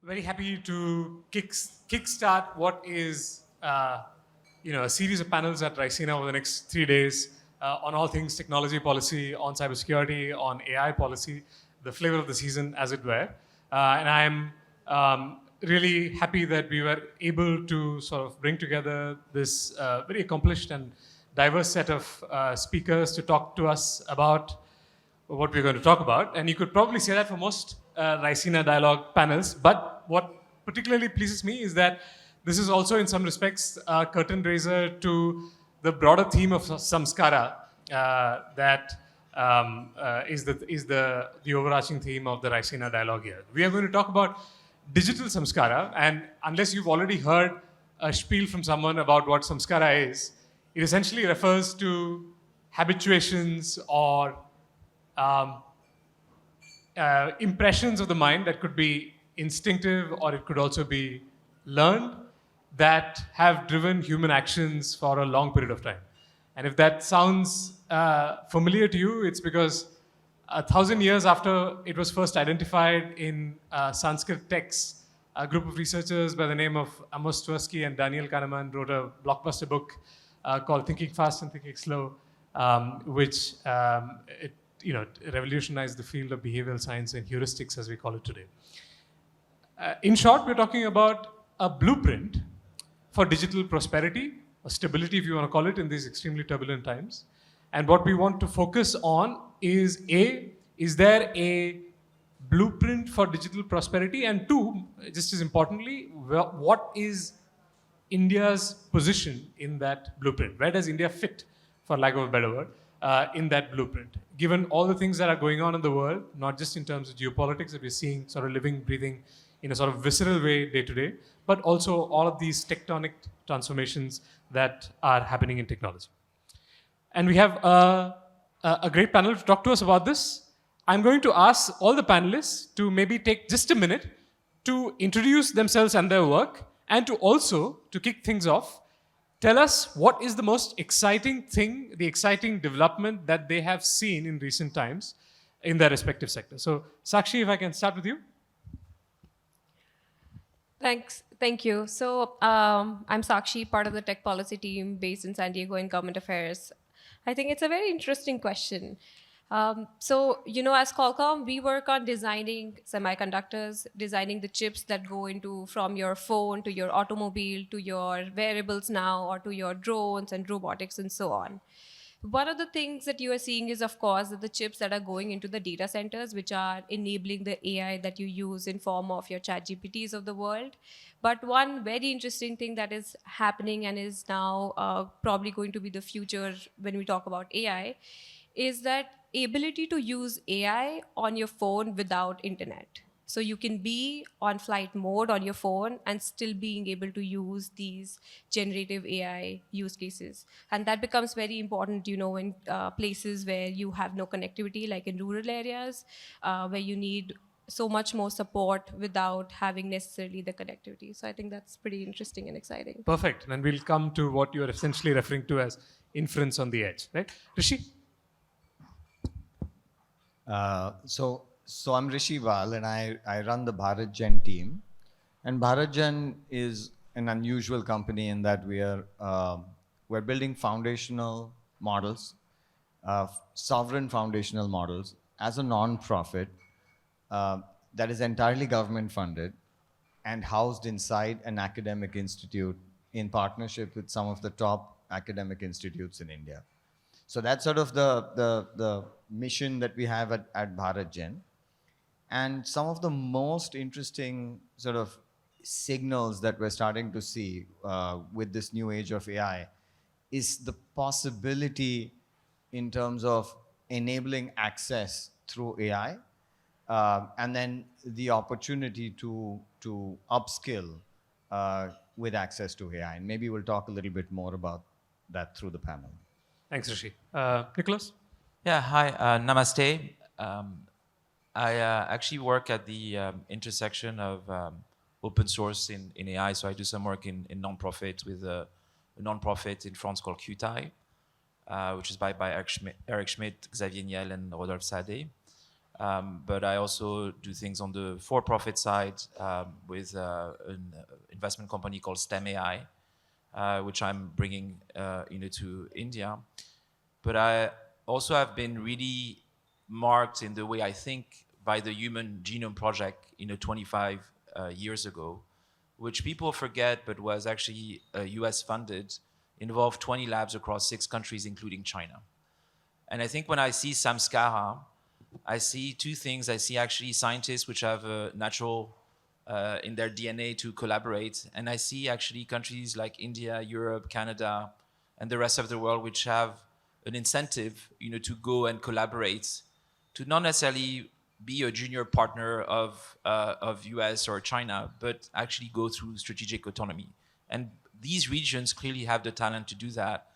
Very happy to kickstart what is a series of panels at Raisina over the next 3 days on all things technology policy, on cybersecurity, on AI policy, the flavor of the season, as it were. And I'm really happy that we were able to sort of bring together this very accomplished and diverse set of speakers to talk to us about what we're going to talk about. And you could probably say that for most Raisina dialogue panels. But what particularly pleases me is that this is also, in some respects, a curtain raiser to the broader theme of saṁskāra that is the overarching theme of the Raisina dialogue here. We are going to talk about digital saṁskāra, and unless you've already heard a spiel from someone about what saṁskāra is, it essentially refers to habituations or impressions of the mind that could be instinctive or it could also be learned that have driven human actions for a long period of time. And if that sounds familiar to you, it's because 1,000 years after it was first identified in Sanskrit texts, a group of researchers by the name of Amos Tversky and Daniel Kahneman wrote a blockbuster book called Thinking Fast and Thinking Slow, which revolutionized the field of behavioral science and heuristics, as we call it today. In short, we're talking about a blueprint for digital prosperity, or stability, if you want to call it, in these extremely turbulent times. And what we want to focus on is is there a blueprint for digital prosperity? And two, just as importantly, what is India's position in that blueprint? Where does India fit, for lack of a better word, in that blueprint? Given all the things that are going on in the world, not just in terms of geopolitics that we're seeing sort of living, breathing in a sort of visceral way day to day, but also all of these tectonic transformations that are happening in technology. And we have a great panel to talk to us about this. I'm going to ask all the panelists to maybe take just a minute to introduce themselves and their work, and to also, to kick things off, tell us what is the most exciting thing, the exciting development that they have seen in recent times in their respective sectors. So, Sakshi, if I can start with you. Thank you. So I'm Sakshi, part of the tech policy team based in San Diego in government affairs. I think it's a very interesting question. So, as Qualcomm, we work on designing semiconductors, designing the chips that go into from your phone to your automobile to your wearables now, or to your drones and robotics and so on. One of the things that you are seeing is, of course, that the chips that are going into the data centers, which are enabling the AI that you use in form of your chat GPTs of the world. But one very interesting thing that is happening and is now probably going to be the future when we talk about AI is that ability to use AI on your phone without internet. So you can be on flight mode on your phone and still being able to use these generative AI use cases. And that becomes very important, in places where you have no connectivity, like in rural areas, where you need so much more support without having necessarily the connectivity. So I think that's pretty interesting and exciting. Perfect. And we'll come to what you're essentially referring to as inference on the edge, right? Rishi? So I'm Rishi Val, and I run the BharatGen team. And BharatGen is an unusual company in that we're building foundational models, sovereign foundational models, as a non-profit that is entirely government funded and housed inside an academic institute in partnership with some of the top academic institutes in India. So that's sort of the mission that we have at BharatGen. And some of the most interesting sort of signals that we're starting to see with this new age of AI is the possibility in terms of enabling access through AI, and then the opportunity to upskill with access to AI. And maybe we'll talk a little bit more about that through the panel. Thanks, Rishi. Nicholas? Yeah, hi, namaste. I actually work at the intersection of open source in AI. So I do some work in non-profit with a non-profit in France called QTI, which is by Eric Schmidt, Xavier Niel, and Rodolphe Sade. But I also do things on the for-profit side with an investment company called STEM AI, which I'm bringing to India. But I also have been really marked in the way I think by the Human Genome Project 25 years ago, which people forget but was actually US funded, involved 20 labs across 6 countries, including China. And I think when I see saṁskāra, I see two things. I see actually scientists which have a natural in their DNA to collaborate. And I see actually countries like India, Europe, Canada, and the rest of the world which have an incentive, to go and collaborate, to not necessarily be a junior partner of US or China, but actually go through strategic autonomy. And these regions clearly have the talent to do that.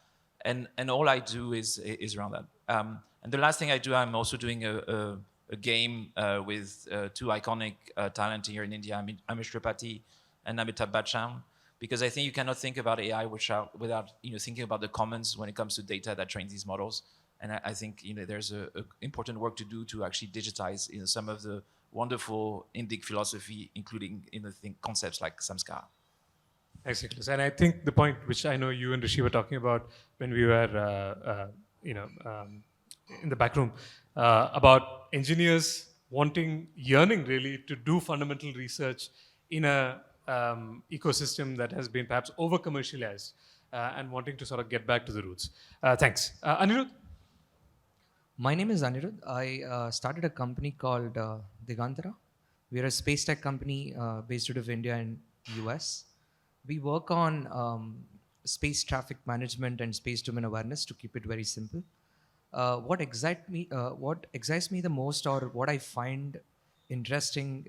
And all I do is around that. And the last thing I do, I'm also doing a game with two iconic talent here in India, Amish Tripathi and Amitabh Bachchan, because I think you cannot think about AI without thinking about the commons when it comes to data that trains these models. And I think there's a important work to do to actually digitize some of the wonderful Indic philosophy, including concepts like saṁskāra. Thanks, Nicholas. And I think the point which I know you and Rishi were talking about when we were, in the back room, about engineers yearning really to do fundamental research in a ecosystem that has been perhaps over-commercialized and wanting to sort of get back to the roots. Thanks. Anirudh? My name is Anirudh. I started a company called Digantara. We are a space tech company based out of India and US. We work on space traffic management and space domain awareness, to keep it very simple. What excites me the most, or what I find interesting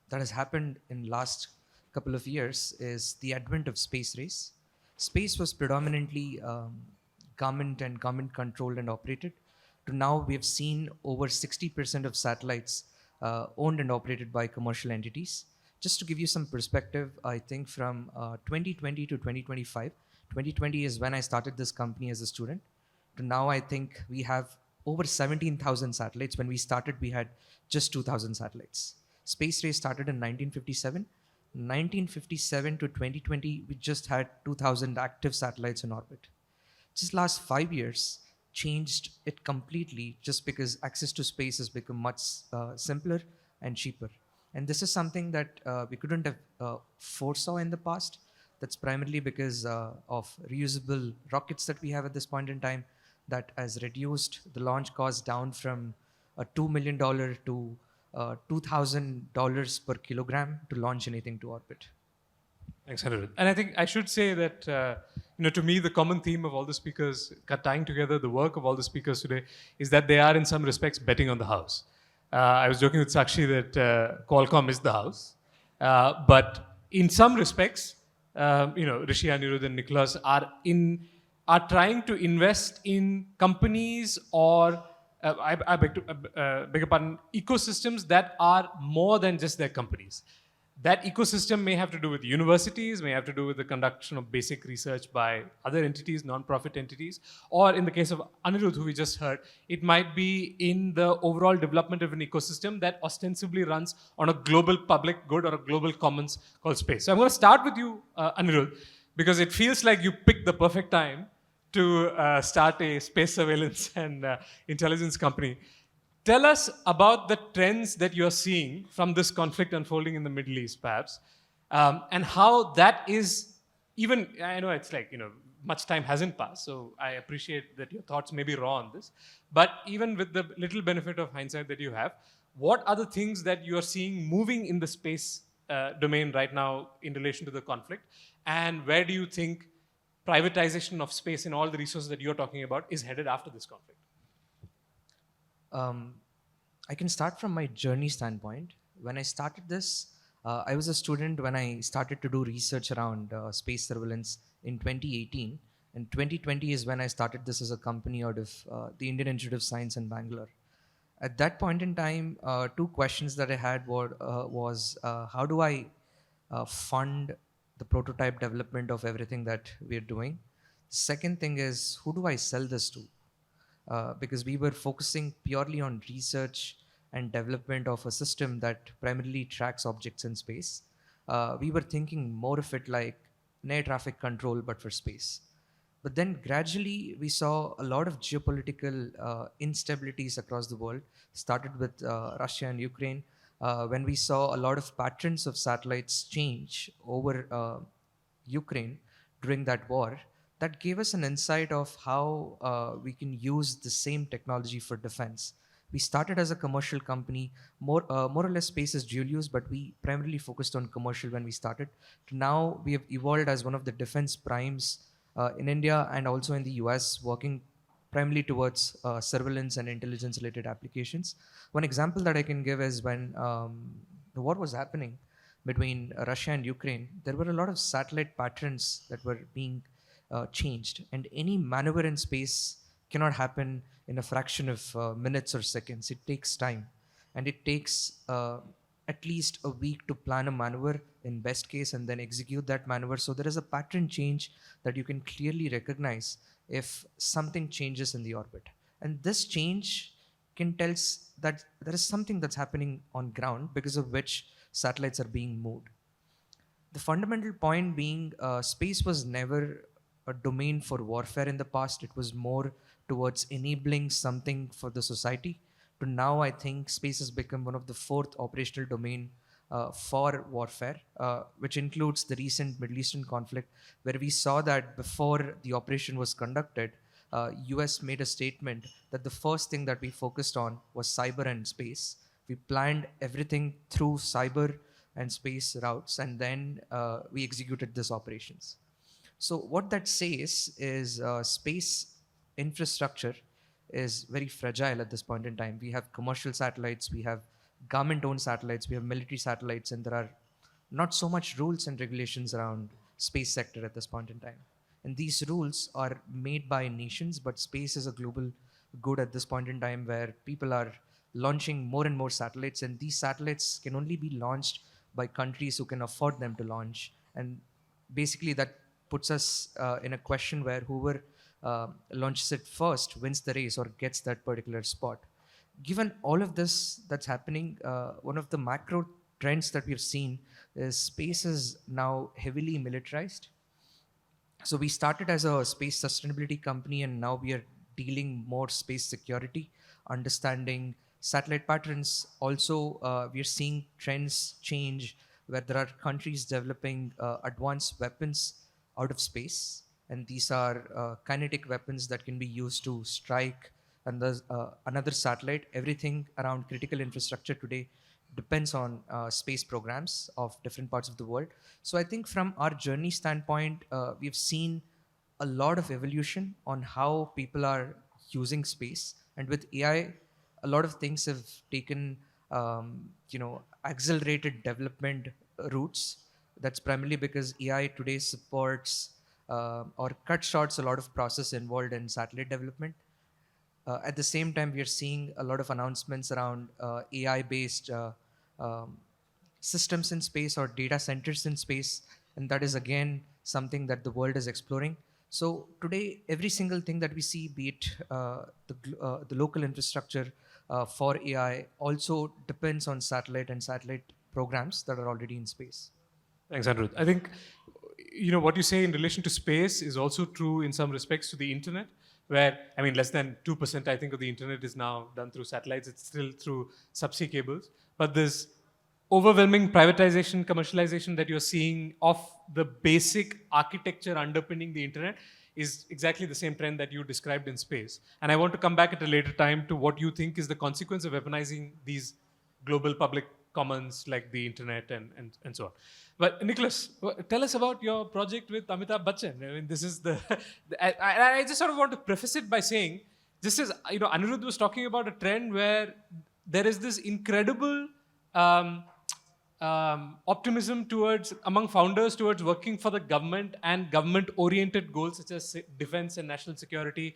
that has happened in last couple of years, is the advent of space race. Space was predominantly government and government controlled and operated. To now, we have seen over 60% of satellites owned and operated by commercial entities. Just to give you some perspective, I think from 2020 to 2025, 2020 is when I started this company as a student. To now, I think we have over 17,000 satellites. When we started, we had just 2,000 satellites. Space race started in 1957. 1957 to 2020, we just had 2,000 active satellites in orbit. Just last 5 years changed it completely, just because access to space has become much simpler and cheaper. And this is something that we couldn't have foresaw in the past. That's primarily because of reusable rockets that we have at this point in time, that has reduced the launch cost down from $2 million to $2,000 per kilogram to launch anything to orbit. Thanks, Anirudh. And I think I should say that, to me, the common theme of all the speakers, tying together the work of all the speakers today, is that they are in some respects betting on the house. I was joking with Sakshi that Qualcomm is the house. But in some respects, Rishi, Anirudh and Nicholas are trying to invest in companies or, I beg your pardon, ecosystems that are more than just their companies. That ecosystem may have to do with universities, may have to do with the conduction of basic research by other entities, non-profit entities, or in the case of Anirudh, who we just heard, it might be in the overall development of an ecosystem that ostensibly runs on a global public good or a global commons called space. So I'm going to start with you, Anirudh, because it feels like you picked the perfect time to start a space surveillance and intelligence company. Tell us about the trends that you're seeing from this conflict unfolding in the Middle East, perhaps, and how that is even, I know it's like, much time hasn't passed, so I appreciate that your thoughts may be raw on this, but even with the little benefit of hindsight that you have, what are the things that you are seeing moving in the space domain right now in relation to the conflict, and where do you think privatization of space and all the resources that you're talking about is headed after this conflict? I can start from my journey standpoint. When I started this, I was a student when I started to do research around space surveillance in 2018. And 2020 is when I started this as a company out of the Indian Institute of Science in Bangalore. At that point in time, two questions that I had was how do I fund the prototype development of everything that we're doing? The second thing is, who do I sell this to? Because we were focusing purely on research and development of a system that primarily tracks objects in space, we were thinking more of it like air traffic control but for space. But then gradually we saw a lot of geopolitical instabilities across the world, started with Russia and Ukraine, when we saw a lot of patterns of satellites change over Ukraine during that war. That gave us an insight of how we can use the same technology for defense. We started as a commercial company, more or less space is dual use, but we primarily focused on commercial when we started. To now, we have evolved as one of the defense primes in India and also in the US, working primarily towards surveillance and intelligence related applications. One example that I can give is when the war was happening between Russia and Ukraine, there were a lot of satellite patterns that were being changed, and any maneuver in space cannot happen in a fraction of minutes or seconds. It takes time, and it takes at least a week to plan a maneuver in best case and then execute that maneuver. So there is a pattern change that you can clearly recognize if something changes in the orbit, and this change can tell that there is something that's happening on ground because of which satellites are being moved. The fundamental point being space was never a domain for warfare in the past. It was more towards enabling something for the society. To now, I think space has become one of the fourth operational domain for warfare, which includes the recent Middle Eastern conflict, where we saw that before the operation was conducted, US made a statement that the first thing that we focused on was cyber and space. We planned everything through cyber and space routes, and then we executed these operations. So what that says is space infrastructure is very fragile at this point in time. We have commercial satellites, we have government-owned satellites, we have military satellites, and there are not so much rules and regulations around space sector at this point in time. And these rules are made by nations, but space is a global good at this point in time where people are launching more and more satellites, and these satellites can only be launched by countries who can afford them to launch. And basically that puts us in a question where whoever launches it first wins the race or gets that particular spot. Given all of this that's happening, one of the macro trends that we've seen is space is now heavily militarized. So we started as a space sustainability company, and now we are dealing more space security, understanding satellite patterns. Also, we are seeing trends change where there are countries developing advanced weapons out of space, and these are kinetic weapons that can be used to strike another satellite. Everything around critical infrastructure today depends on space programs of different parts of the world. So I think from our journey standpoint, we've seen a lot of evolution on how people are using space, and with AI, a lot of things have taken accelerated development routes. That's primarily because AI today supports or cut shorts a lot of process involved in satellite development. At the same time, we are seeing a lot of announcements around AI-based systems in space or data centers in space, and that is again something that the world is exploring. So today, every single thing that we see, be it the local infrastructure for AI, also depends on satellite and satellite programs that are already in space. Thanks, Anirudh. I think what you say in relation to space is also true in some respects to the internet, where, I mean, less than 2%, I think, of the internet is now done through satellites. It's still through subsea cables. But this overwhelming privatization, commercialization that you're seeing of the basic architecture underpinning the internet is exactly the same trend that you described in space. And I want to come back at a later time to what you think is the consequence of weaponizing these global public commons like the internet and so on. But Nicholas, tell us about your project with Amitabh Bachchan. I mean, this is I just sort of want to preface it by saying, just as Anirudh was talking about a trend where there is this incredible optimism among founders towards working for the government and government-oriented goals such as defense and national security.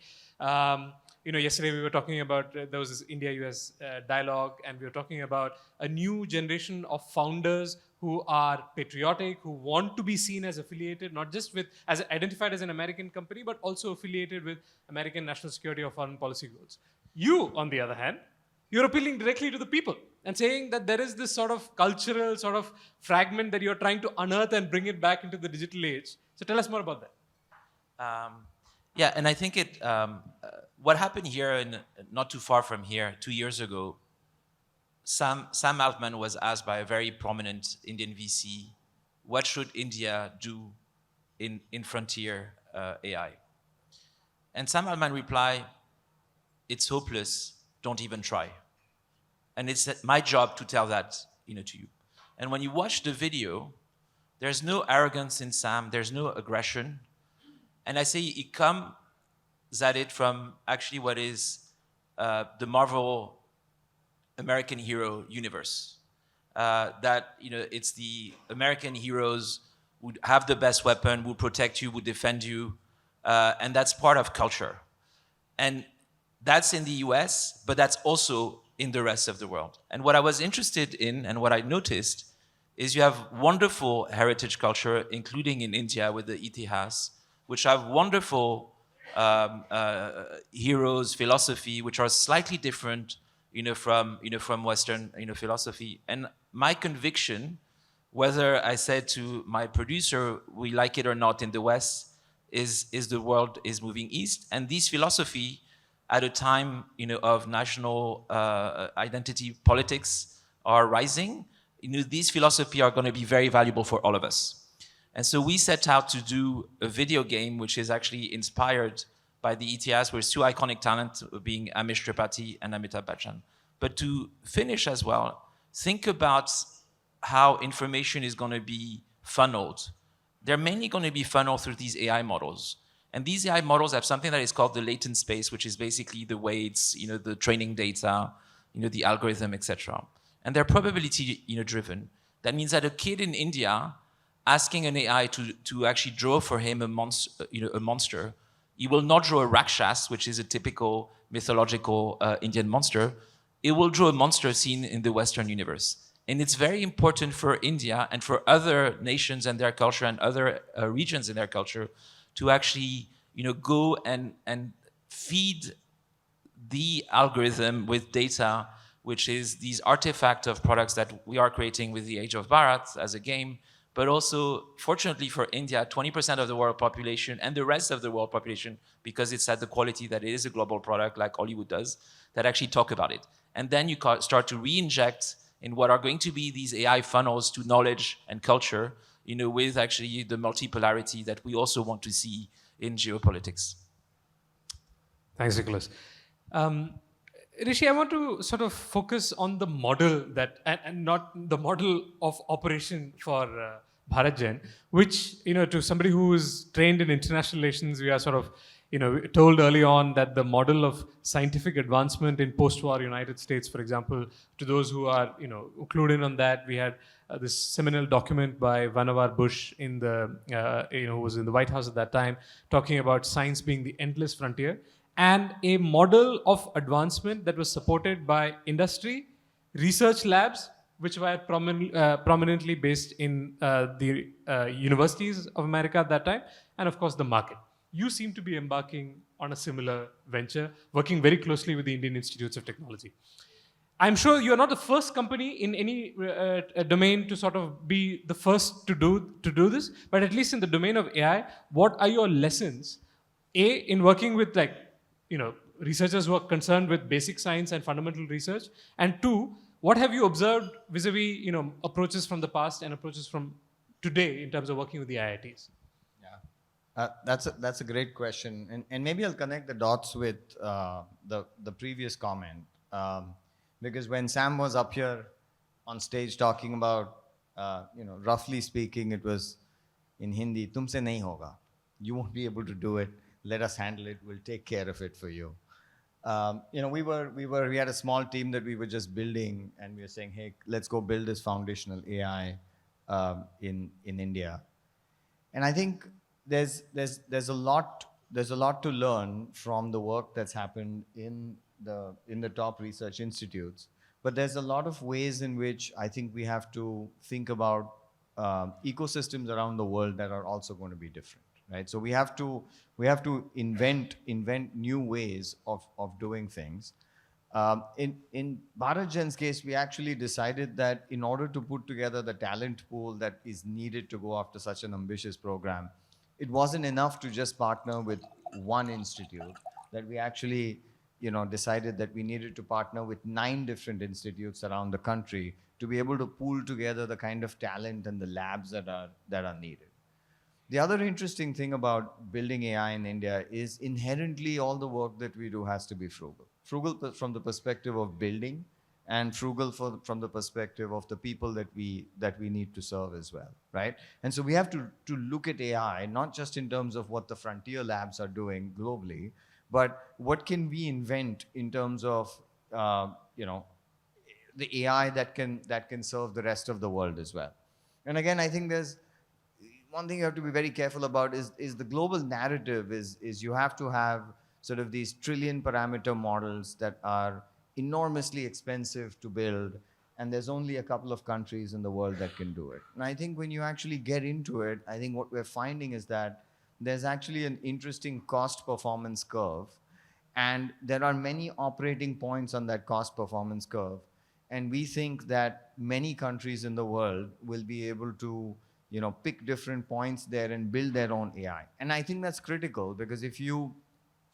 Yesterday we were talking about, there was this India-US dialogue, and we were talking about a new generation of founders who are patriotic, who want to be seen as affiliated, not just as identified as an American company, but also affiliated with American national security or foreign policy goals. You, on the other hand, You're appealing directly to the people and saying that there is this sort of cultural sort of fragment that you're trying to unearth and bring it back into the digital age. So tell us more about that. Yeah, and I think what happened here, not too far from here, 2 years ago, Sam Altman was asked by a very prominent Indian VC, what should India do in frontier AI? And Sam Altman replied, it's hopeless, don't even try. And it's my job to tell that to you. And when you watch the video, there's no arrogance in Sam, there's no aggression. And I say he comes at it from actually what is the Marvel American hero universe. That it's the American heroes who have the best weapon, will protect you, will defend you, and that's part of culture. And that's in the US, but that's also in the rest of the world. And what I was interested in and what I noticed is you have wonderful heritage culture, including in India with the Itihas, which have wonderful heroes, philosophy, which are slightly different from Western philosophy. And my conviction, whether I said to my producer, we like it or not in the West, is the world is moving east. And this philosophy, at a time of national identity politics are rising, these philosophy are going to be very valuable for all of us. And so we set out to do a video game which is actually inspired by the ETS with two iconic talents being Amish Tripathi and Amitabh Bachchan. But to finish as well, think about how information is going to be funneled. They're mainly going to be funneled through these AI models. And these AI models have something that is called the latent space, which is basically the weights, the training data, the algorithm, etc. And they're probability driven. That means that a kid in India asking an AI to actually draw for him a monster, he will not draw a Rakshas, which is a typical mythological Indian monster. It will draw a monster seen in the Western universe. And it's very important for India and for other nations and their culture and other regions in their culture to actually go and feed the algorithm with data, which is these artifacts of products that we are creating with the Age of Bharat as a game, but also, fortunately for India, 20% of the world population and the rest of the world population, because it's at the quality that it is a global product like Hollywood does, that actually talk about it. And then you start to re-inject in what are going to be these AI funnels to knowledge and culture, with actually the multipolarity that we also want to see in geopolitics. Thanks, Nicholas. Rishi, I want to sort of focus on the model that, and not the model of operation for BharatGen, which, to somebody who is trained in international relations, we are sort of, told early on that the model of scientific advancement in post-war United States, for example, to those who are, clued in on that, we had this seminal document by Vannevar Bush in the, who was in the White House at that time, talking about science being the endless frontier, and a model of advancement that was supported by industry, research labs, which were prominently based in the universities of America at that time, and of course the market. You seem to be embarking on a similar venture, working very closely with the Indian Institutes of Technology. I'm sure you're not the first company in any domain to sort of be the first to do this, but at least in the domain of AI, what are your lessons, A, in working with researchers who are concerned with basic science and fundamental research, and two, what have you observed vis-a-vis approaches from the past and approaches from today in terms of working with the IITs? That's a great question, and maybe I'll connect the dots with the previous comment, because when Sam was up here on stage talking about, roughly speaking, it was in Hindi, "Tumse nahi hoga," you won't be able to do it. Let us handle it. We'll take care of it for you. We had a small team that we were just building, and we were saying, hey, let's go build this foundational AI in India. And I think there's a lot to learn from the work that's happened in the top research institutes. But there's a lot of ways in which I think we have to think about ecosystems around the world that are also going to be different. Right, so we have to invent new ways of doing things. In Bharat case, we actually decided that in order to put together the talent pool that is needed to go after such an ambitious program, it wasn't enough to just partner with one institute, that we actually decided that we needed to partner with 9 different institutes around the country to be able to pool together the kind of talent and the labs that are needed. The other interesting thing about building AI in India is inherently all the work that we do has to be frugal. Frugal from the perspective of building, and frugal from the perspective of the people that we need to serve as well, right? And so we have to look at AI not just in terms of what the frontier labs are doing globally, but what can we invent in terms of the AI that can serve the rest of the world as well. And again, I think there's one thing you have to be very careful about is the global narrative is you have to have sort of these trillion parameter models that are enormously expensive to build, and there's only a couple of countries in the world that can do it. And I think when you actually get into it, I think what we're finding is that there's actually an interesting cost performance curve, and there are many operating points on that cost performance curve. And we think that many countries in the world will be able to pick different points there and build their own AI. And I think that's critical, because if you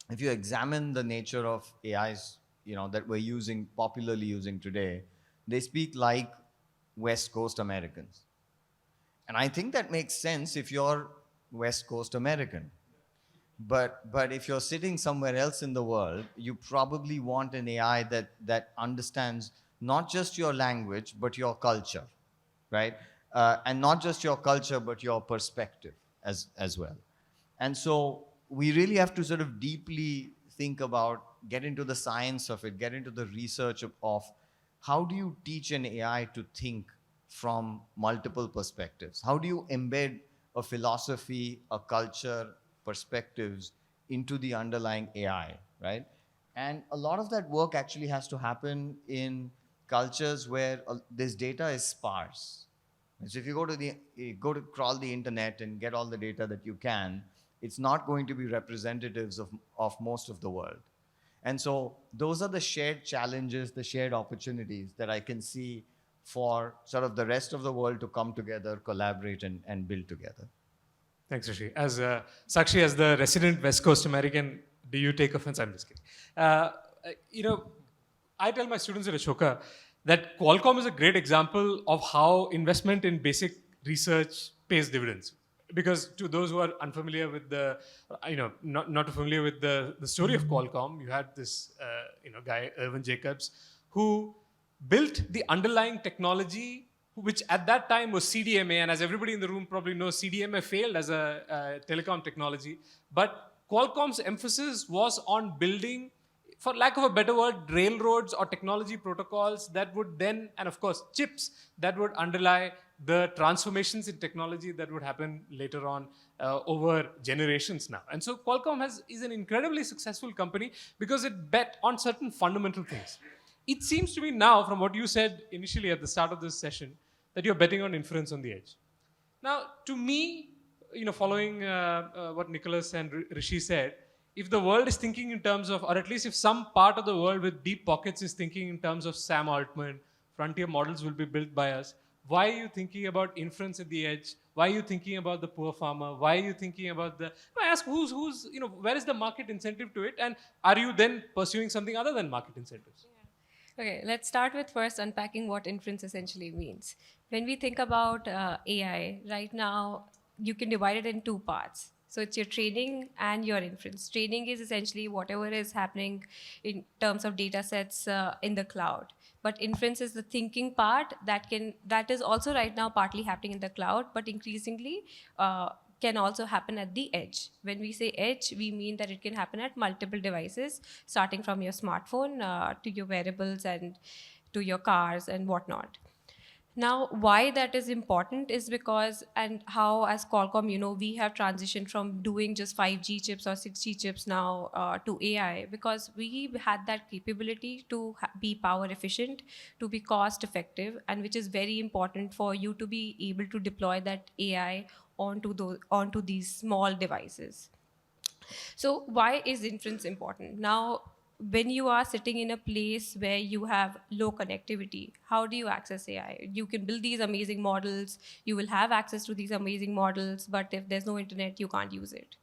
examine the nature of AIs, that we're popularly using today, they speak like West Coast Americans. And I think that makes sense if you're West Coast American. But if you're sitting somewhere else in the world, you probably want an AI that understands not just your language, but your culture, right? And not just your culture, but your perspective as well. And so we really have to sort of deeply think about, get into the science of it, get into the research of how do you teach an AI to think from multiple perspectives? How do you embed a philosophy, a culture, perspectives into the underlying AI, right? And a lot of that work actually has to happen in cultures where this data is sparse. So if you go to crawl the internet and get all the data that you can, it's not going to be representatives of most of the world. And so those are the shared challenges, the shared opportunities that I can see for sort of the rest of the world to come together, collaborate, and build together. Thanks, Rishi. As Sakshi, as the resident West Coast American, do you take offense? I'm just kidding. I tell my students at Ashoka that Qualcomm is a great example of how investment in basic research pays dividends. Because to those who are unfamiliar with not familiar with the story of Qualcomm, you had this guy, Irvin Jacobs, who built the underlying technology, which at that time was CDMA. And as everybody in the room probably knows, CDMA failed as a telecom technology. But Qualcomm's emphasis was on building, for lack of a better word, railroads or technology protocols that would then, and of course, chips that would underlie the transformations in technology that would happen later on over generations now. And so Qualcomm is an incredibly successful company because it bet on certain fundamental things. It seems to me now, from what you said initially at the start of this session, that you're betting on inference on the edge. Now, to me, following what Nicholas and Rishi said, if the world is thinking in terms of, or at least if some part of the world with deep pockets is thinking in terms of Sam Altman, frontier models will be built by us, why are you thinking about inference at the edge? Why are you thinking about the poor farmer? Why are you thinking about I ask where is the market incentive to it? And are you then pursuing something other than market incentives? Okay, let's start with first unpacking what inference essentially means. When we think about AI, right now, you can divide it in 2 parts. So it's your training and your inference. Training is essentially whatever is happening in terms of data sets in the cloud. But inference is the thinking part that is also right now partly happening in the cloud, but increasingly can also happen at the edge. When we say edge, we mean that it can happen at multiple devices, starting from your smartphone to your wearables and to your cars and whatnot. Now, why that is important is because, and how as Qualcomm, we have transitioned from doing just 5G chips or 6G chips now to AI, because we had that capability to be power efficient, to be cost effective, and which is very important for you to be able to deploy that AI onto these small devices. So why is inference important? Now, when you are sitting in a place where you have low connectivity, how do you access AI? You can build these amazing models, you will have access to these amazing models, but if there's no internet, you can't use it.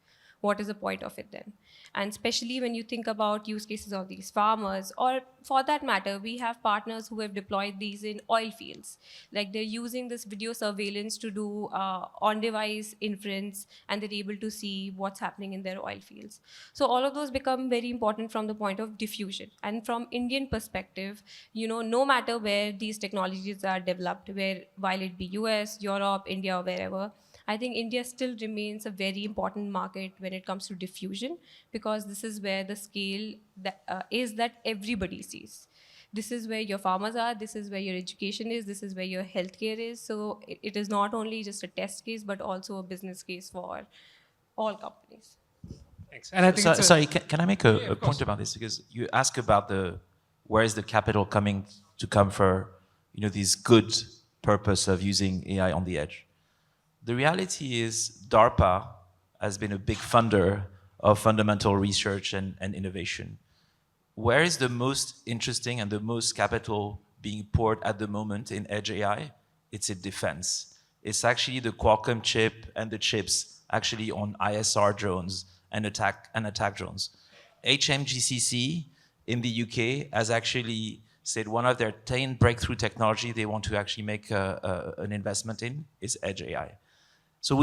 What is the point of it then? And especially when you think about use cases of these farmers, or for that matter, we have partners who have deployed these in oil fields. Like they're using this video surveillance to do on-device inference, and they're able to see what's happening in their oil fields. So all of those become very important from the point of diffusion. And from Indian perspective, no matter where these technologies are developed, while it be US, Europe, India, or wherever, I think India still remains a very important market when it comes to diffusion, because this is where the scale is that everybody sees. This is where your farmers are, this is where your education is, this is where your healthcare is. So it is not only just a test case, but also a business case for all companies. Thanks. And I think Sorry, can I make Yeah, a of course. point about this? Because you ask about where is the capital coming for this good purpose of using AI on the edge. The reality is DARPA has been a big funder of fundamental research and innovation. Where is the most interesting and the most capital being poured at the moment in edge AI? It's in defense. It's actually the Qualcomm chip and the chips actually on ISR drones and attack drones. HMGCC in the UK has actually said one of their 10 breakthrough technology they want to actually make an investment in is edge AI. So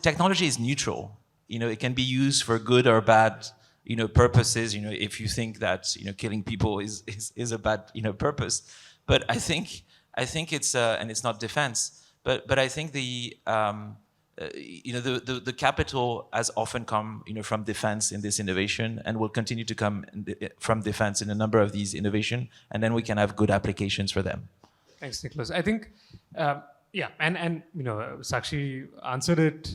technology is neutral. It can be used for good or bad, purposes. If you think that killing people is a bad purpose, but I think it's and it's not defense. But I think the capital has often come from defense in this innovation, and will continue to come from defense in a number of these innovation, and then we can have good applications for them. Thanks, Nicholas. I think, yeah, and Sakshi answered it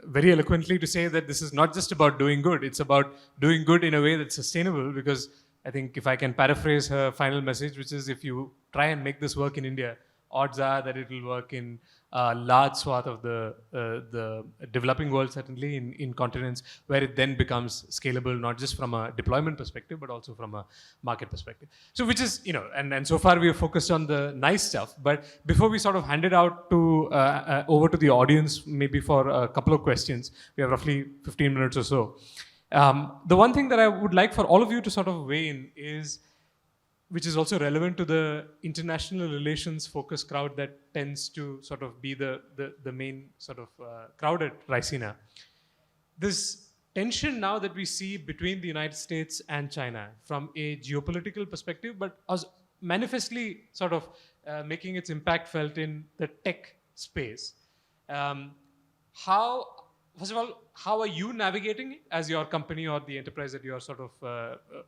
very eloquently to say that this is not just about doing good, it's about doing good in a way that's sustainable, because I think if I can paraphrase her final message, which is if you try and make this work in India, odds are that it will work in a large swath of the developing world, certainly in continents where it then becomes scalable, not just from a deployment perspective, but also from a market perspective. So which is, and so far we have focused on the nice stuff, but before we sort of hand it out to over to the audience, maybe for a couple of questions, we have roughly 15 minutes or so. The one thing that I would like for all of you to sort of weigh in is, which is also relevant to the international relations focused crowd that tends to sort of be the main sort of crowd at Raisina. This tension now that we see between the United States and China from a geopolitical perspective, but as manifestly sort of making its impact felt in the tech space. First of all, how are you navigating it as your company or the enterprise that you are sort of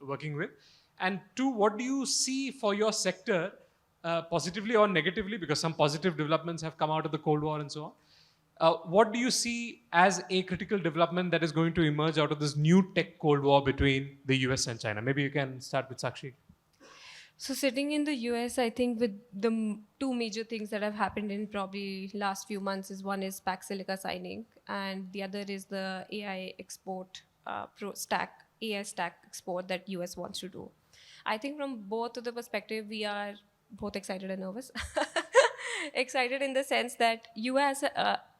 working with? And two, what do you see for your sector, positively or negatively, because some positive developments have come out of the Cold War and so on. What do you see as a critical development that is going to emerge out of this new tech Cold War between the US and China? Maybe you can start with Sakshi. So sitting in the US, I think with the two major things that have happened in probably last few months is one is Pax Silica signing, and the other is the AI export AI stack export that US wants to do. I think from both of the perspective, we are both excited and nervous. Excited in the sense that US,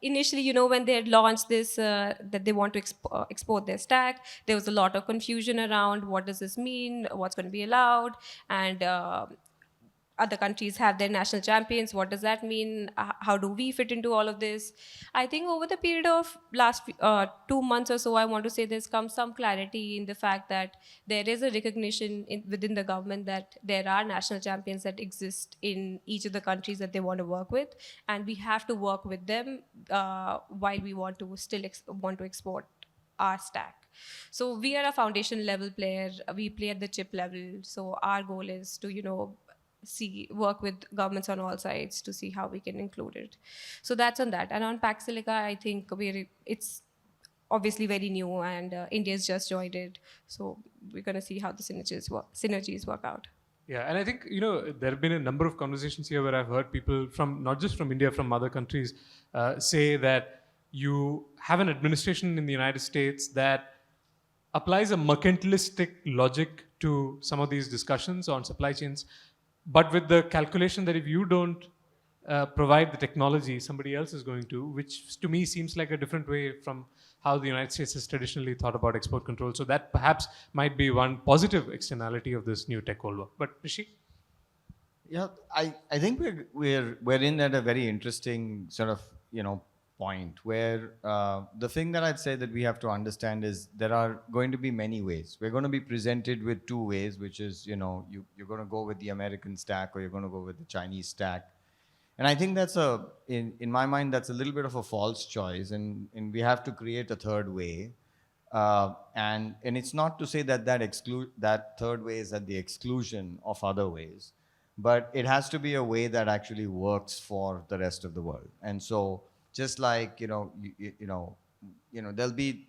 initially, when they had launched this, that they want to export their stack, there was a lot of confusion around what does this mean, what's going to be allowed, and other countries have their national champions. What does that mean? How do we fit into all of this? I think over the period of last 2 months or so, I want to say there's come some clarity in the fact that there is a recognition within the government that there are national champions that exist in each of the countries that they want to work with, and we have to work with them while we want to still want to export our stack. So we are a foundation level player. We play at the chip level. So our goal is to, work with governments on all sides to see how we can include it. So that's on that. And on Pax Silica, I think it's obviously very new, and India's just joined it. So we're going to see how the synergies work out. Yeah, and I think, there have been a number of conversations here where I've heard people from, not just from India, from other countries, say that you have an administration in the United States that applies a mercantilistic logic to some of these discussions on supply chains, but with the calculation that if you don't provide the technology, somebody else is going to, which to me seems like a different way from how the United States has traditionally thought about export control. So that perhaps might be one positive externality of this new tech Cold War. But Rishi? Yeah, I think we're in at a very interesting sort of point where the thing that I'd say that we have to understand is there are going to be many ways. We're going to be presented with two ways, which is you're going to go with the American stack or you're going to go with the Chinese stack. And I think that's in my mind that's a little bit of a false choice, and we have to create a third way. And it's not to say that that third way is at the exclusion of other ways. But it has to be a way that actually works for the rest of the world. And so, just like there'll be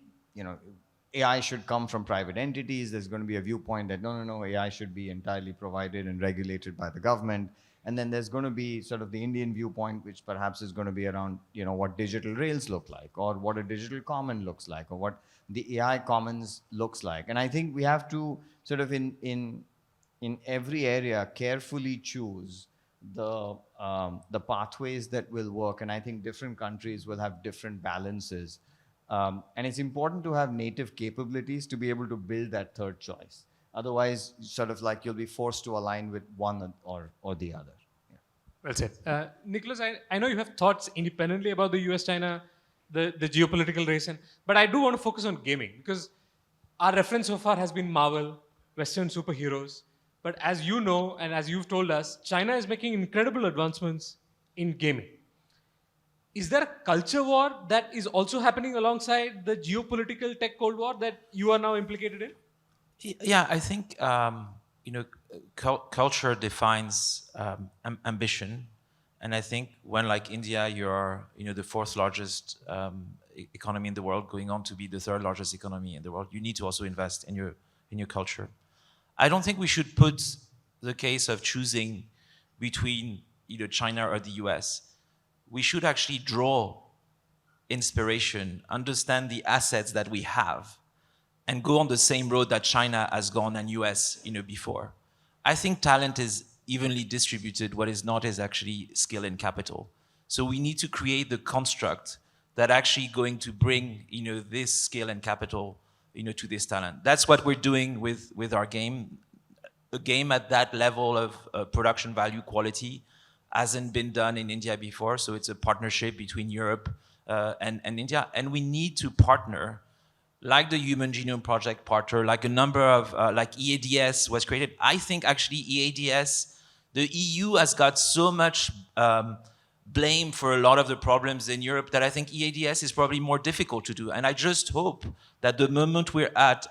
AI should come from private entities. There's going to be a viewpoint that no, AI should be entirely provided and regulated by the government. And then there's going to be sort of the Indian viewpoint, which perhaps is going to be around what digital rails look like, or what a digital common looks like, or what the AI commons looks like. And I think we have to sort of in every area carefully choose the pathways that will work, and I think different countries will have different balances, and it's important to have native capabilities to be able to build that third choice. Otherwise, sort of like you'll be forced to align with one or the other. Yeah. Well said. Nicholas, I know you have thoughts independently about the US-China, the geopolitical race, but I do want to focus on gaming because our reference so far has been Marvel, Western superheroes. But as you know, and as you've told us, China is making incredible advancements in gaming. Is there a culture war that is also happening alongside the geopolitical tech Cold War that you are now implicated in? Yeah, I think culture defines ambition, and I think when, like India, you're the fourth largest economy in the world, going on to be the third largest economy in the world, you need to also invest in your culture. I don't think we should put the case of choosing between either China or the US. We should actually draw inspiration, understand the assets that we have, and go on the same road that China has gone and US before. I think talent is evenly distributed. What is not is actually skill and capital. So we need to create the construct that actually going to bring this skill and capital to this talent. That's what we're doing with our game. A game at that level of production value quality hasn't been done in India before, so it's a partnership between Europe and India. And we need to partner, like the Human Genome Project partner, like a number of, like EADS was created. I think actually EADS, the EU has got so much blame for a lot of the problems in Europe that I think EADS is probably more difficult to do. And I just hope that the moment we're at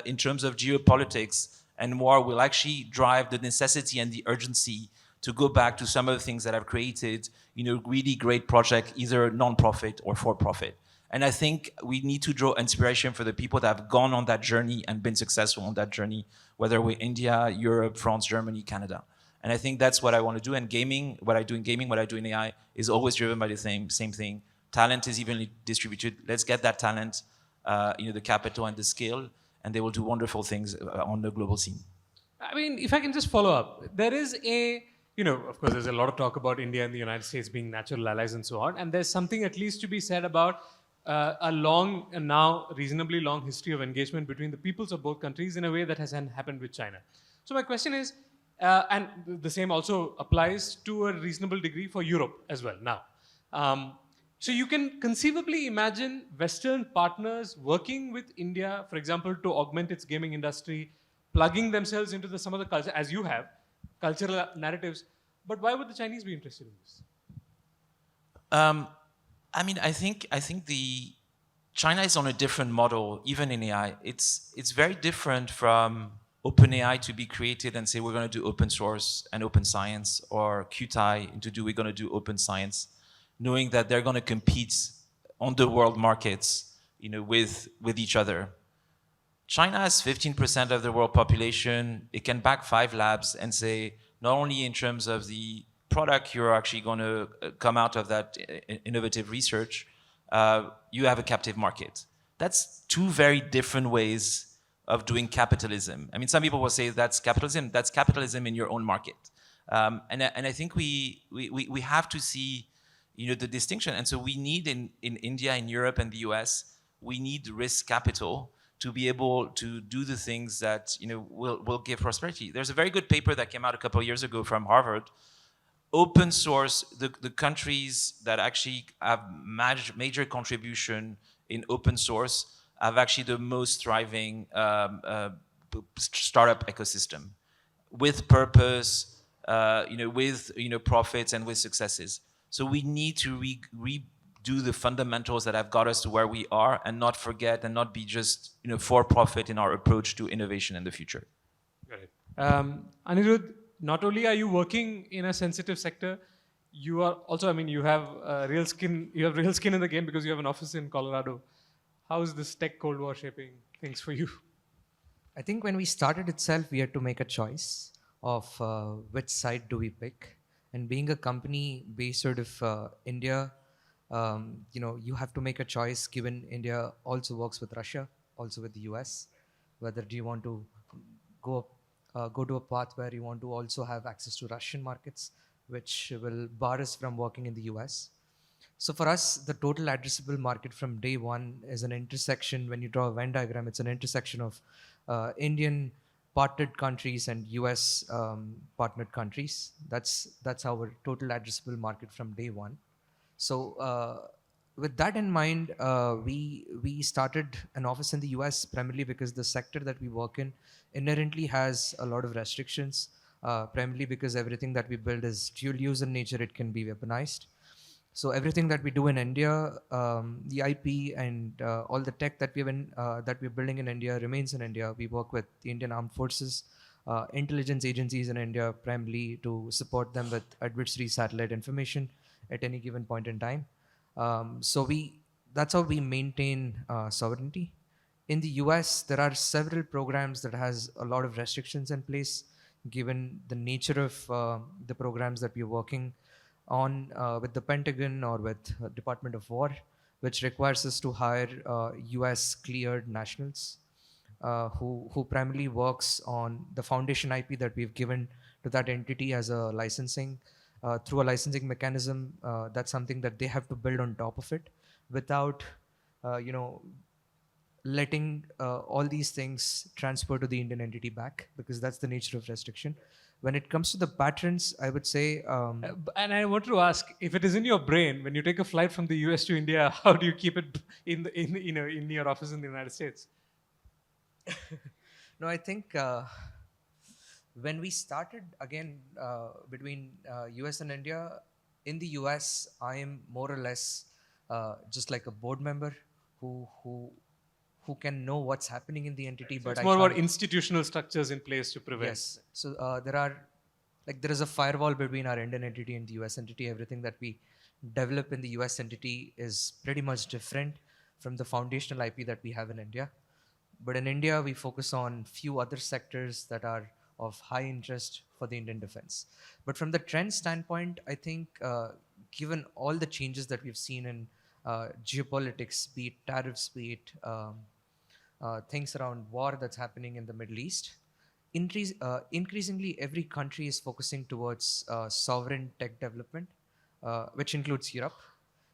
in terms of geopolitics and war will actually drive the necessity and the urgency to go back to some of the things that have created, really great project, either non-profit or for-profit. And I think we need to draw inspiration for the people that have gone on that journey and been successful on that journey, whether we're India, Europe, France, Germany, Canada. And I think that's what I want to do. And gaming, what I do in gaming, what I do in AI, is always driven by the same thing. Talent is evenly distributed. Let's get that talent, the capital and the skill, and they will do wonderful things on the global scene. I mean, if I can just follow up, there is of course, there's a lot of talk about India and the United States being natural allies and so on. And there's something at least to be said about a long and now reasonably long history of engagement between the peoples of both countries in a way that hasn't happened with China. So my question is, and the same also applies to a reasonable degree for Europe as well now. So you can conceivably imagine Western partners working with India, for example, to augment its gaming industry, plugging themselves into some of the culture, as you have, cultural narratives. But why would the Chinese be interested in this? I mean, I think the China is on a different model, even in AI. It's very different from OpenAI to be created and say we're going to do open source and open science, or Qtai we're going to do open science, knowing that they're going to compete on the world markets, with each other. China has 15% of the world population. It can back 5 labs and say, not only in terms of the product you're actually going to come out of that innovative research, you have a captive market. That's two very different ways of doing capitalism. I mean, some people will say that's capitalism. That's capitalism in your own market. And I think we have to see, the distinction. And so we need in India, in Europe, and the US, we need risk capital to be able to do the things that will give prosperity. There's a very good paper that came out a couple of years ago from Harvard. Open source, the countries that actually have major contribution in open source have actually the most thriving startup ecosystem, with purpose, with profits and with successes. So we need to redo the fundamentals that have got us to where we are, and not forget and not be just for profit in our approach to innovation in the future. Got it. Anirudh, not only are you working in a sensitive sector, you are also, I mean, you have real skin in the game because you have an office in Colorado. How is this tech Cold War shaping things for you? I think when we started itself, we had to make a choice of which side do we pick. And being a company based out of India, you have to make a choice, given India also works with Russia, also with the US. Whether do you want to go to a path where you want to also have access to Russian markets, which will bar us from working in the US. So for us, the total addressable market from day one is an intersection. When you draw a Venn diagram, it's an intersection of Indian partnered countries and US partnered countries. That's our total addressable market from day one. So with that in mind, we started an office in the US primarily because the sector that we work in inherently has a lot of restrictions, primarily because everything that we build is dual use in nature. It can be weaponized. So everything that we do in India, the IP and all the tech that we're building in India remains in India. We work with the Indian Armed Forces, intelligence agencies in India, primarily to support them with adversary satellite information at any given point in time. That's how we maintain sovereignty. In the US, there are several programs that has a lot of restrictions in place, given the nature of the programs that we're working on with the Pentagon or with Department of War, which requires us to hire US cleared nationals who primarily works on the foundation IP that we've given to that entity as a licensing, through a licensing mechanism. That's something that they have to build on top of it without, letting all these things transfer to the Indian entity back, because that's the nature of restriction. When it comes to the patterns, I would say... and I want to ask, if it is in your brain, when you take a flight from the US to India, how do you keep it in your office in the United States? No, I think when we started again between US and India, in the US, I am more or less just like a board member who can know what's happening in the entity. So but it's I more about can't- institutional structures in place to prevent. Yes. So there is a firewall between our Indian entity and the US entity. Everything that we develop in the US entity is pretty much different from the foundational IP that we have in India. But in India, we focus on few other sectors that are of high interest for the Indian defense. But from the trend standpoint, I think given all the changes that we've seen in geopolitics, be it tariffs, be it things around war that's happening in the Middle East, increasingly every country is focusing towards sovereign tech development, which includes Europe.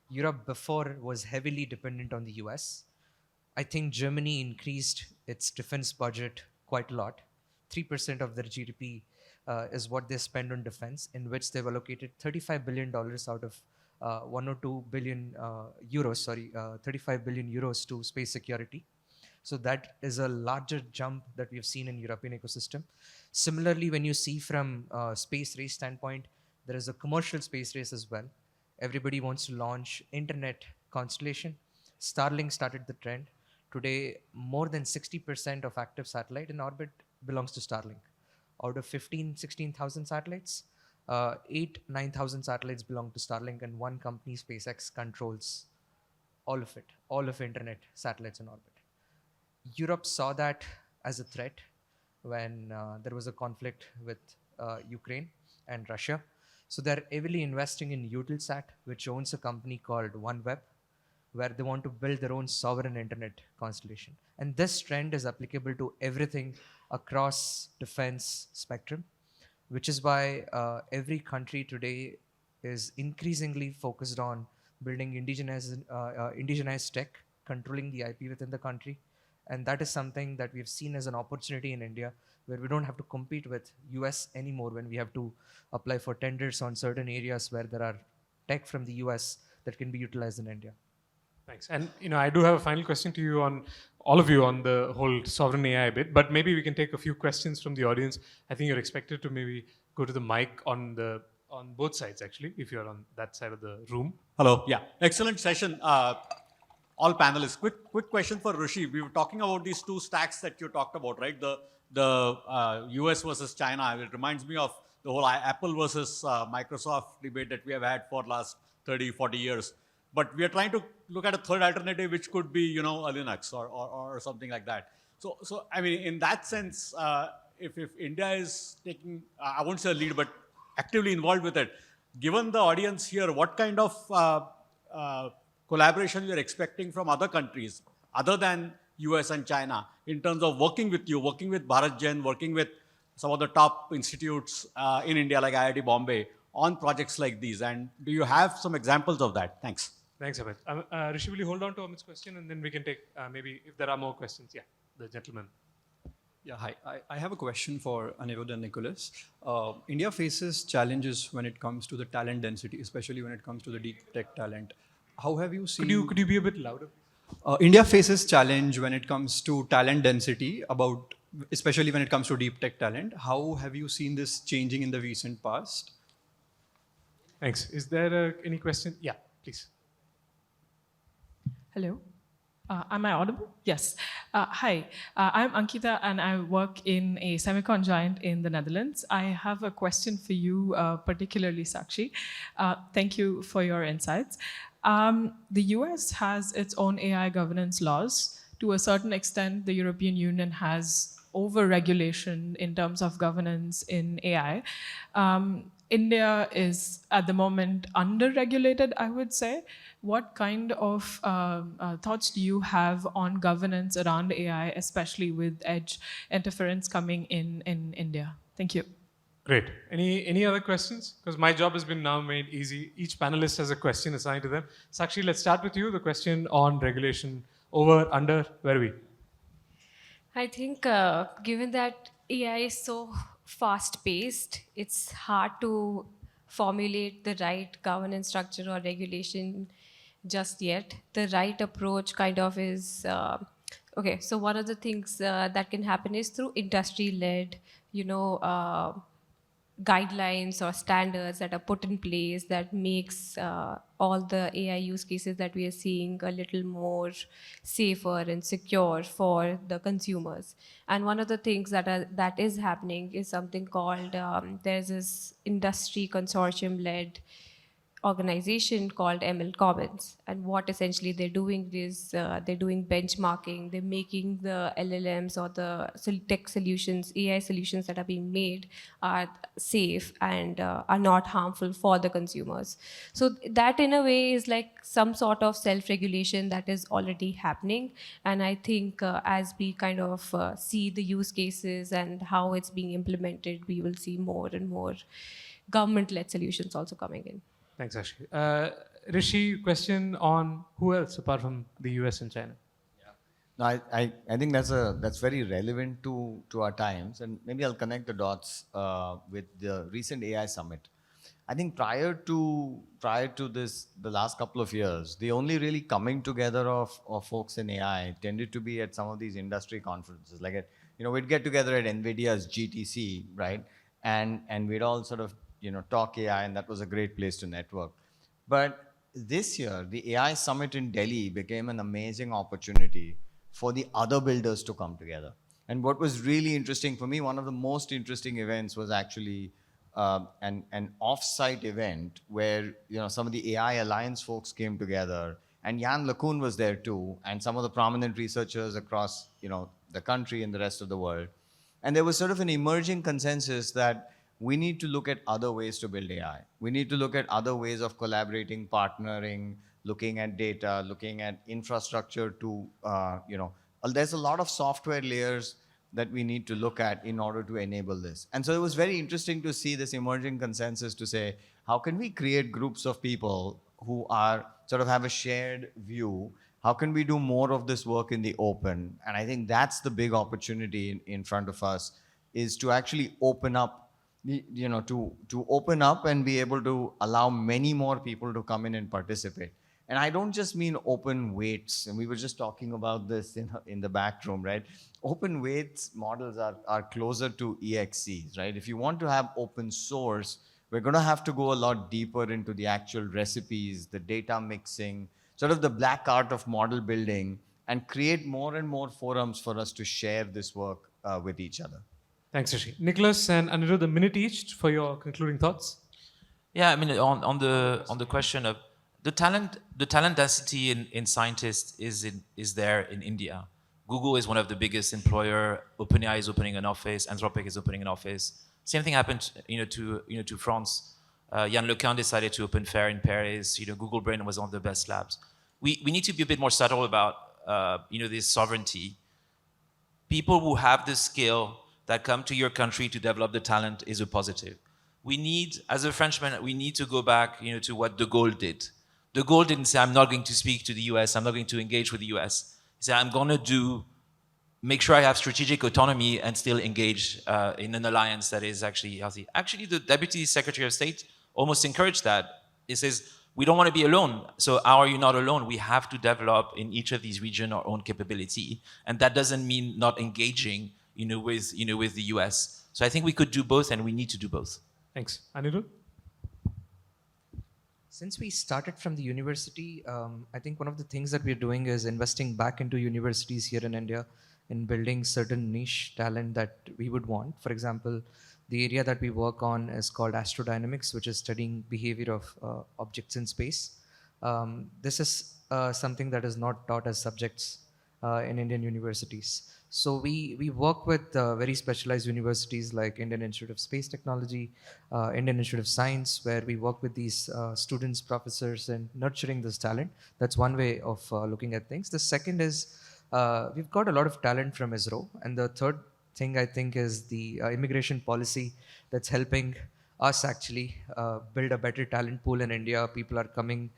Europe before was heavily dependent on the US. I think Germany increased its defense budget quite a lot. 3% of their GDP is what they spend on defense, in which they've allocated $35 billion out of 102 billion euros, 35 billion euros to space security. So that is a larger jump that we've seen in European ecosystem. Similarly, when you see from space race standpoint, there is a commercial space race as well. Everybody wants to launch internet constellation. Starlink started the trend. Today, more than 60% of active satellite in orbit belongs to Starlink. Out of 16,000 satellites, 9,000 satellites belong to Starlink, and one company, SpaceX, controls all of it, all of internet satellites in orbit. Europe saw that as a threat when there was a conflict with Ukraine and Russia. So they're heavily investing in Eutelsat, which owns a company called OneWeb, where they want to build their own sovereign internet constellation. And this trend is applicable to everything across defense spectrum, which is why every country today is increasingly focused on building indigenized tech, controlling the IP within the country. And that is something that we've seen as an opportunity in India, where we don't have to compete with US anymore when we have to apply for tenders on certain areas where there are tech from the US that can be utilized in India. Thanks. And I do have a final question to you on all of you on the whole sovereign AI bit, but maybe we can take a few questions from the audience. I think you're expected to maybe go to the mic on both sides, actually, if you're on that side of the room. Hello. Yeah. Excellent session. All panelists. Quick question for Rishi. We were talking about these two stacks that you talked about, right? The US versus China. It reminds me of the whole Apple versus Microsoft debate that we have had for last 30, 40 years. But we are trying to look at a third alternative, which could be, a Linux or something like that. So I mean, in that sense, if India is taking, I won't say a lead, but actively involved with it, given the audience here, what kind of collaboration you're expecting from other countries other than US and China in terms of working with you, working with Bharat Gen, working with some of the top institutes in India like IIT Bombay on projects like these? And do you have some examples of that? Thanks. Thanks, Amit. Rishi, will you hold on to Amit's question and then we can take maybe if there are more questions. Yeah, the gentleman. Yeah, hi. I have a question for Anirudh and Nicholas. India faces challenges when it comes to the talent density, especially when it comes to the deep tech talent. How have you seen... Could you be a bit louder? India faces challenge when it comes to talent density, especially when it comes to deep tech talent. How have you seen this changing in the recent past? Thanks. Is there any question? Yeah, please. Hello. Am I audible? Yes. Hi, I'm Ankita and I work in a semicon giant in the Netherlands. I have a question for you, particularly Sakshi. Thank you for your insights. The US has its own AI governance laws. To a certain extent, the European Union has over-regulation in terms of governance in AI. India is at the moment under-regulated, I would say. What kind of thoughts do you have on governance around AI, especially with edge interference coming in India? Thank you. Great. Any other questions? Because my job has been now made easy. Each panelist has a question assigned to them. Sakshi, let's start with you. The question on regulation, over, under, where are we? I think given that AI is so fast-paced, it's hard to formulate the right governance structure or regulation just yet. The right approach kind of is, okay, so one of the things that can happen is through industry-led, guidelines or standards that are put in place that makes all the AI use cases that we are seeing a little more safer and secure for the consumers. And one of the things that is happening is something called, there's this industry consortium-led organization called ML Commons. And what essentially they're doing is they're doing benchmarking. They're making the LLMs or the tech solutions, AI solutions that are being made are safe and are not harmful for the consumers. So that in a way is like some sort of self-regulation that is already happening. And I think as we kind of see the use cases and how it's being implemented, we will see more and more government-led solutions also coming in. Thanks, Sakshi. Rishi, question on who else apart from the US and China? No, I think that's very relevant to our times, and maybe I'll connect the dots with the recent AI summit. I think prior to this, the last couple of years, the only really coming together of folks in AI tended to be at some of these industry conferences. Like we'd get together at NVIDIA's GTC, right? And we'd all sort of talk AI, and that was a great place to network. But this year, the AI summit in Delhi became an amazing opportunity for the other builders to come together. And what was really interesting for me, one of the most interesting events was actually an off-site event where some of the AI Alliance folks came together, and Jan LeCun was there too, and some of the prominent researchers across the country and the rest of the world. And there was sort of an emerging consensus that we need to look at other ways to build AI. We need to look at other ways of collaborating, partnering, looking at data, looking at infrastructure to, there's a lot of software layers that we need to look at in order to enable this. And so it was very interesting to see this emerging consensus to say, how can we create groups of people who are sort of have a shared view? How can we do more of this work in the open? And I think that's the big opportunity in front of us, is to actually open up, to open up and be able to allow many more people to come in and participate. And I don't just mean open weights, and we were just talking about this in the back room, right? Open weights models are closer to EXCs, right? If you want to have open source, we're going to have to go a lot deeper into the actual recipes, the data mixing, sort of the black art of model building, and create more and more forums for us to share this work with each other. Thanks, Rishi. Nicholas and Anirudh, a minute each for your concluding thoughts. Yeah, I mean, on the question of the talent density in scientists is there in India. Google is one of the biggest employer. OpenAI is opening an office. Anthropic is opening an office. Same thing happened, to France. Yann Lequin decided to open FAIR in Paris. Google Brain was one of the best labs. We need to be a bit more subtle about, this sovereignty. People who have the skill that come to your country to develop the talent is a positive. We need, as a Frenchman, we need to go back, to what De Gaulle did. De Gaulle didn't say, I'm not going to speak to the US, I'm not going to engage with the US. He said, I'm going to make sure I have strategic autonomy and still engage in an alliance that is actually healthy. Actually, the Deputy Secretary of State almost encouraged that. He says, we don't want to be alone. So how are you not alone? We have to develop in each of these regions our own capability. And that doesn't mean not engaging, with the US. So I think we could do both, and we need to do both. Thanks. Anirudh? Since we started from the university, I think one of the things that we're doing is investing back into universities here in India in building certain niche talent that we would want. For example, the area that we work on is called astrodynamics, which is studying behavior of objects in space. This is something that is not taught as subjects in Indian universities. So we work with very specialized universities like Indian Institute of Space Technology, Indian Institute of Science, where we work with these students, professors, and nurturing this talent. That's one way of looking at things. The second is we've got a lot of talent from ISRO. And the third thing I think is the immigration policy that's helping us actually build a better talent pool in India. People are coming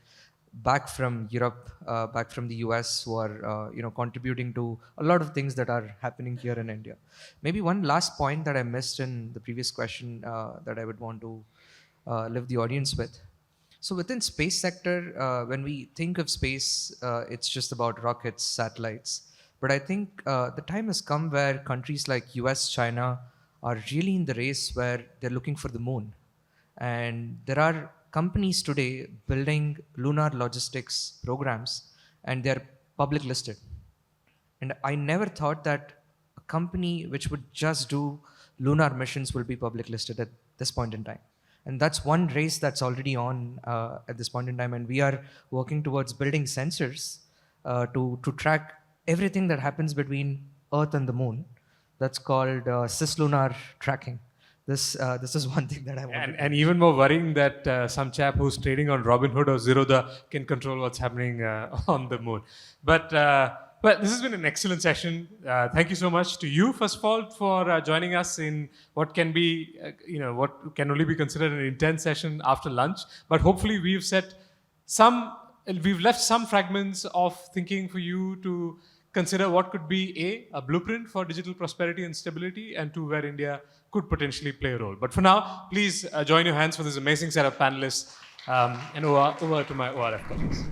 back from Europe, back from the US, who are contributing to a lot of things that are happening here in India. Maybe one last point that I missed in the previous question that I would want to leave the audience with. So within space sector, when we think of space, it's just about rockets, satellites. But I think the time has come where countries like US, China are really in the race where they're looking for the moon. And there are companies today building lunar logistics programs, and they're public listed. And I never thought that a company which would just do lunar missions will be public listed at this point in time. And that's one race that's already on at this point in time. And we are working towards building sensors to track everything that happens between Earth and the moon. That's called cislunar tracking. This is one thing that I want. And even more worrying that some chap who's trading on Robinhood or Zerodha can control what's happening on the moon. But this has been an excellent session. Thank you so much to you, first of all, for joining us in what can be, what can only be considered an intense session after lunch. But hopefully we've left some fragments of thinking for you to consider what could be a blueprint for digital prosperity and stability, and to where India could potentially play a role. But for now, please join your hands for this amazing set of panelists, and over to my ORF colleagues.